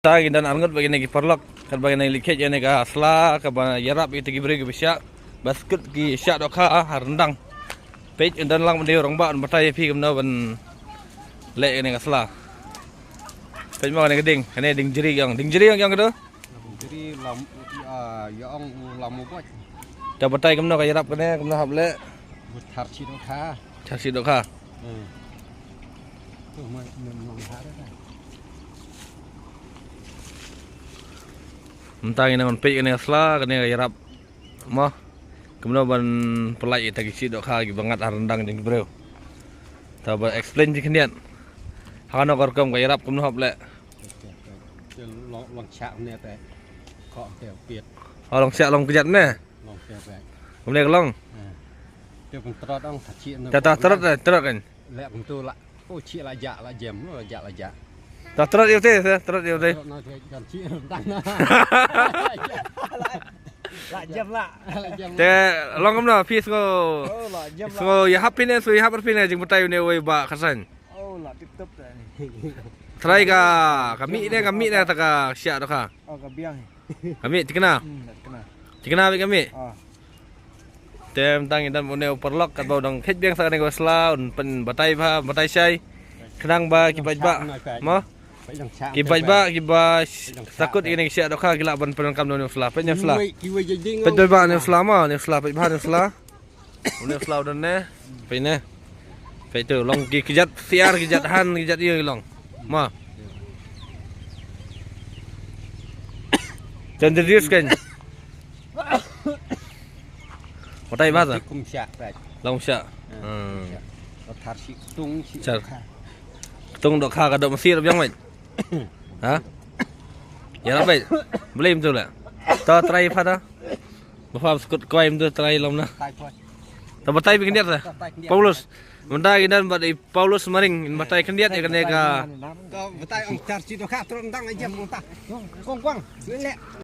Mentah dan angut bagi nagi perlok kan bagi nagi liket ya nega asla ka yarap itu gibri gebisya basket ki syak dok ha rendang page dan lang mende orang ba batai pi kamna ban le ni asla page ma nega ding kene ding jeri yang gitu Jadi lam yang lamu buat. da batai kamna ka yarap kene kamna hable Buat harci dok ha. chasi dok ha Tuh memang ada kan. Mentang ini on page kene asla kene yarap mah kemudian ban pelai tagi si dok ha gi bangat rendang jeung bro ta ba explain ji kendian hano kor kom ga yarap kum hop le Long chạm nè tại cọ kẹo Việt. long sia long kejat ne Long kẹo vậy. kemudian long Tiêu bằng trot ông thật chị nó. ta terus kan Lẹ bằng tu lại. Ô chị là dạ là dèm nó là dạ. ta terus yêu te terus yêu te Nó thì gần chị đang. Lại dèm lạ. te long kum na pis go Ô là dèm lạ. so ya happiness so ya happiness jeung batai ne oi ba khasan Ô là tiếp tục này. try ka kami ne ta ka sia dok ha Ô cả biang. kami tikna Kena. kami tem tang dan moneu perlok kat bau dang khet biang sa ne go sla un pen batai sai kenang ba ki ba mo Phải đằng chạm. ki ba takut ini sia dok ha gila ban pen kam no sla pen sla Kiwi ding. pen ba ne sla ma ne sla pe ba ne sla ne sla dan ne pe ne pe tu long ki kijat siar kijat han kijat ye long ma Cenderius kan batai ba sa Cùng xạ vậy. long sia Nó thật sự tung chị. Chà. Tung dok ha ka dok mesir biang mai. Ha? Ya rabai. Boleh betul tak? Ta try pada. Bapak skut koi betul try lom na. Tai thôi. Ta batai bikin dia ta. Tai kendiat. Paulus. Mentah dan badai Paulus maring batai kendiat ya kene ka. Có tay ông thật chị nó khác tôi đang dèm ông ta. Quang quang. Lẹ.